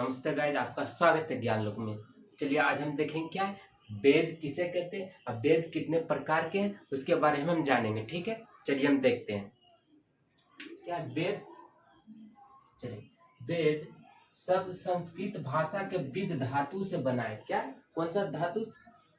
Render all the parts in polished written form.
नमस्ते गाइज, आपका स्वागत है ज्ञान लोक में। चलिए आज हम देखेंगे क्या है वेद किसे कहते हैं, अब वेद कितने प्रकार के हैं उसके बारे में हम जानेंगे। ठीक है, चलिए हम देखते हैं क्या है वेद। चलिए, वेद शब्द संस्कृत भाषा के विद धातु से बना है। क्या, कौन सा धातु?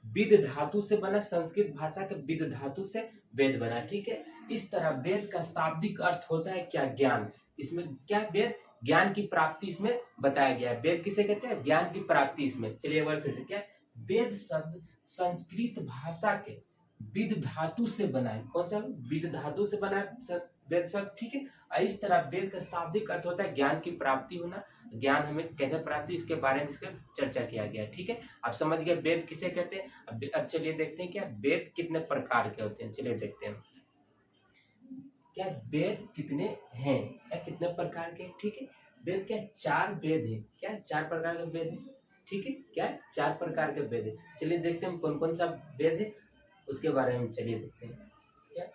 विद धातु से बना, संस्कृत भाषा के विद धातु से वेद बना। ठीक है, इस तरह वेद का शाब्दिक अर्थ होता है क्या? ज्ञान। इसमें क्या, वेद ज्ञान की प्राप्ति इसमें बताया गया है। वेद किसे कहते हैं? ज्ञान की प्राप्ति। इसमें चलिए एक बार फिर से, क्या है? वेद शब्द संस्कृत भाषा के विद धातु से बना है। कौन सा? विद धातु से बना है वेद शब्द। ठीक है, और इस तरह वेद का शाब्दिक अर्थ होता है ज्ञान की प्राप्ति होना। ज्ञान हमें कैसे प्राप्ति, इसके बारे में इसका चर्चा किया गया है। ठीक है, आप समझ गए वेद किसे कहते हैं। अब चलिए देखते हैं क्या वेद कितने प्रकार के होते हैं। चलिए देखते हैं क्या वेद कितने हैं, क्या कितने प्रकार के। ठीक है, वेद क्या, 4 वेद है। क्या, 4 प्रकार के वेद है। ठीक है, क्या 4 प्रकार के वेद है। चलिए देखते हैं कौन कौन सा वेद है उसके बारे में। चलिए देखते हैं क्या,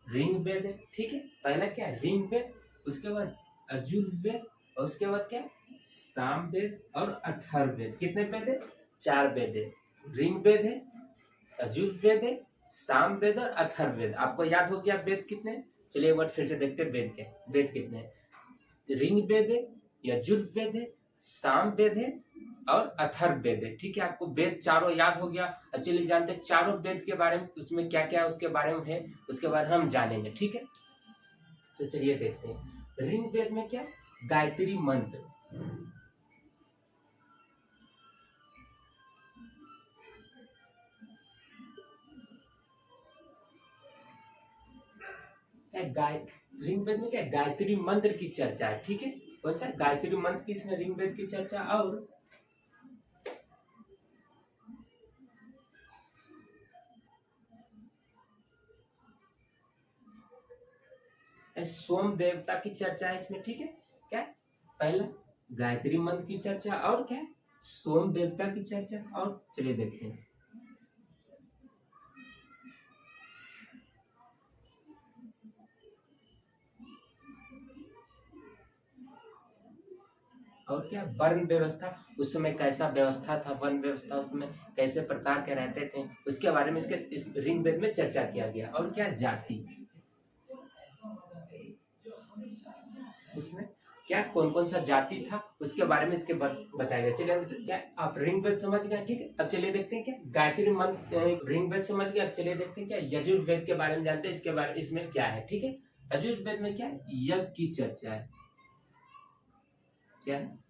ऋग वेद है। ठीक है, पहला क्या है ऋग वेद, उसके बाद यजुर्वेद, और उसके बाद क्या साम वेद और अथर्ववेद। कितने वेद है? 4 वेद है। ऋग वेद है, यजुर्वेद है, सामवेद और अथर्ववेद। आपको याद हो गया वेद कितने हैं? चलिए एक बार फिर से देखते हैं वेद कितने हैं। ऋग्वेद है, यजुर्वेद है, सामवेद है और अथर्ववेद है। ठीक है, आपको वेद चारों याद हो गया। अब चलिए जानते हैं चारों वेद के बारे में, उसमें क्या क्या है उसके बारे में है, उसके बारे में हम जानेंगे। ठीक है, तो चलिए देखते हैं। ऋग्वेद में क्या, गायत्री मंत्र। ऋग्वेद में क्या, गायत्री मंत्र की चर्चा है। ठीक है, कौन सा? गायत्री मंत्र की इसमें ऋग्वेद की चर्चा। और सोम देवता की चर्चा है इसमें। ठीक है, क्या पहला गायत्री मंत्र की चर्चा और क्या सोम देवता की चर्चा। और चलिए देखते हैं और क्या वर्ण व्यवस्था, उस समय कैसा व्यवस्था था, वर्ण व्यवस्था उस समय कैसे प्रकार के रहते थे, उसके बारे में इसके इस ऋग्वेद में चर्चा किया गया। और क्या जाति, उसमें क्या कौन कौन सा जाति था उसके बारे में इसके बताया गया। चलिए क्या आप ऋग्वेद समझ गए। ठीक है, अब चलिए देखते हैं क्या गायत्री मंत्र ऋग्वेद समझ गए। अब चलिए देखते हैं क्या यजुर्वेद के बारे में जानते हैं, इसके बारे इसमें क्या है। ठीक है, यजुर्वेद में क्या यज्ञ की चर्चा है। क्या है?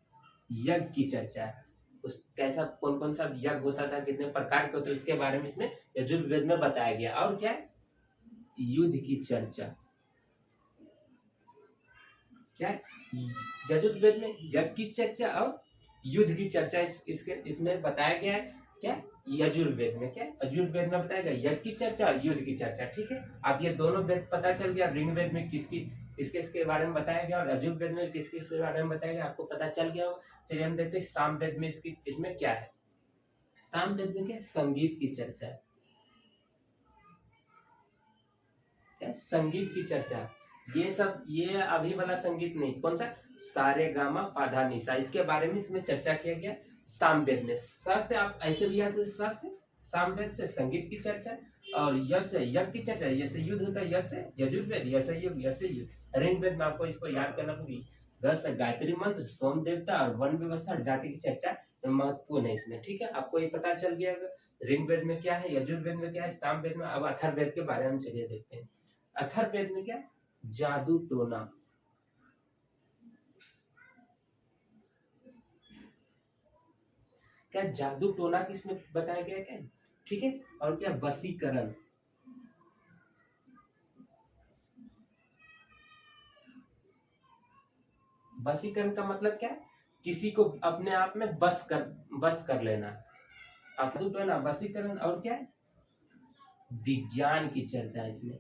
यज्ञ की चर्चा है। उस कैसा कौन कौन सा यज्ञ होता था, कितने प्रकार के होते हैं, उसके बारे में इसमें यजुर्वेद में बताया गया। और क्या है युद्ध की चर्चा। क्या है? यजुर्वेद में यज्ञ की चर्चा और युद्ध की चर्चा इसमें बताया गया है। क्या यजुर्वेद में, क्या यजुर्वेद में बताया गया यज्ञ की चर्चा और युद्ध की चर्चा। ठीक है, आप ये दोनों वेद पता चल गया। ऋग्वेद में किसकी इसके बारे में बताया गया और यजुर्वेद में किसके बारे में बताया गया, आपको पता चल गया होगा। चलिए हम देखते हैं सामवेद में इसमें क्या है। सामवेद में क्या संगीत की चर्चा है। क्या संगीत की चर्चा, ये सब ये अभी वाला संगीत नहीं, कौन सा सारे गामा पाधा निशा, इसके बारे में इसमें चर्चा किया गया सामवेद में। स से आप ऐसे भी याद, स से सामवेद से संगीत की चर्चा, और यश से यज्ञ की चर्चा, यश से युद्ध होता है, यश से यजुर्वेद, यश से युग, यश से युद्ध। ऋग्वेद में आपको इसको याद करना होगी। ग से गायत्री मंत्र, सोम देवता और वन व्यवस्था और जाति की चर्चा महत्वपूर्ण है इसमें। ठीक है, आपको ये पता चल गया ऋग्वेद में क्या है, यजुर्वेद में क्या है, सामवेद में। अब अथर्ववेद के बारे में चलिए देखते हैं। अथर्ववेद में क्या जादू टोना। क्या जादू टोना किसमें बताया गया क्या? ठीक है, और क्या वशीकरण। वशीकरण का मतलब क्या, किसी को अपने आप में बस कर लेना। अब टोना, वशीकरण और क्या है विज्ञान की चर्चा। इसमें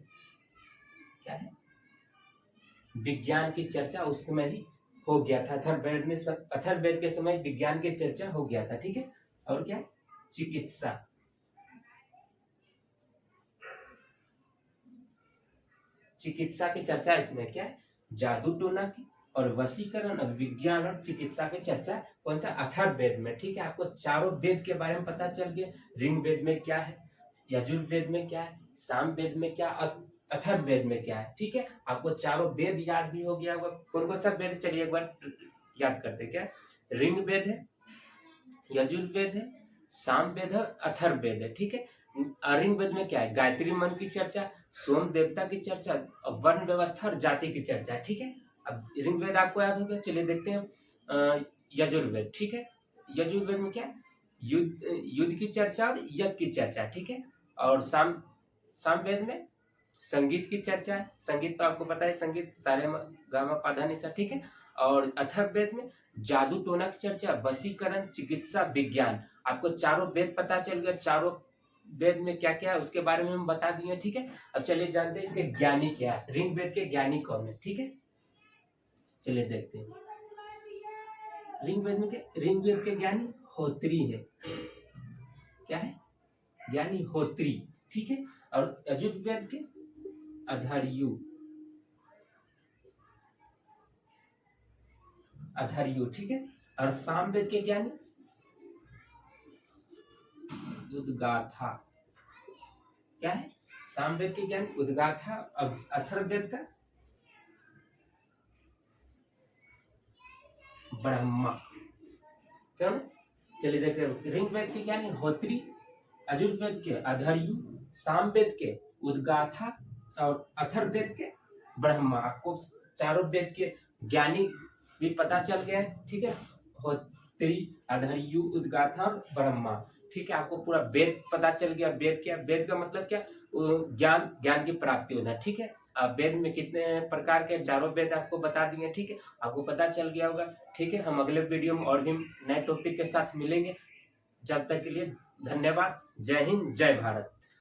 क्या है विज्ञान की चर्चा उस समय ही हो गया था। अथर्ववेद के समय विज्ञान की चर्चा हो गया था। ठीक है, और क्या चिकित्सा। चिकित्सा की चर्चा इसमें क्या है जादू टोना की और वशीकरण और विज्ञान और चिकित्सा की चर्चा कौन सा अथर्ववेद में। ठीक है, आपको चारों वेद के बारे में पता चल गया। ऋग्वेद में क्या है, यजुर्वेद में क्या है, सामवेद में क्या, अथर्ववेद में क्या है। ठीक है, आपको चारों वेद याद भी हो गया होगा। कौन कौन सा वेद, चलिए एक बार याद करते। क्या, ऋग्वेद है, यजुर्वेद है, सामवेद है, अथर्ववेद है। ठीक है, ऋग्वेद में क्या है, गायत्री मंत्र की चर्चा, सोम देवता की चर्चा, वर्ण व्यवस्था और जाति की चर्चा। ठीक है, अब ऋग्वेद आपको याद हो गया, चलिए देखते हैं यजुर्वेद। ठीक है, यजुर्वेद में क्या, युद्ध की चर्चा और यज्ञ की चर्चा। ठीक है, और सामवेद में संगीत की चर्चा है। संगीत तो आपको पता है, संगीत सारे गामा पाधा निसा। ठीक है, और अथर्ववेद में जादू टोना की चर्चा, वशीकरण, चिकित्सा, विज्ञान। आपको चारों वेद पता चल गया, चारों वेद में क्या क्या है उसके बारे में हम बता दिए। ठीक है, अब चलिए जानते हैं इसके ज्ञानी क्या है, ऋग्वेद के ज्ञानी कौन है। ठीक है, चलिए देखते हैं ऋग्वेद में क्या, ऋग्वेद के ज्ञानी होत्री है। क्या है, ज्ञानी होत्री। ठीक है, और यजुर्वेद के अधर्यु, अधर्यु। ठीक है, और सामवेद के ज्ञानी उद्गाथा। क्या है, सामवेद के ज्ञानी उद्गाथा। अब अथर्ववेद का ब्रह्मा। क्यों, चलिए देखते हैं ऋग्वेद के ज्ञानी होत्री, यजुर्वेद के अधर्यु, सामवेद के उद्गाथा और अथर्ववेद के ब्रह्मा। आपको चारों वेद के ज्ञानी भी पता चल गए। ठीक है, होत्री, अधर्यु, उद्गाथा और ब्रह्मा। ठीक है, आपको पूरा वेद पता चल गया। वेद क्या, वेद का मतलब क्या, ज्ञान, ज्ञान की प्राप्ति होना। ठीक है, वेद में कितने प्रकार के, चारों वेद आपको बता दिए। ठीक है, आपको पता चल गया होगा। ठीक है, हम अगले वीडियो में और भी नए टॉपिक के साथ मिलेंगे। जब तक के लिए धन्यवाद। जय हिंद, जय भारत।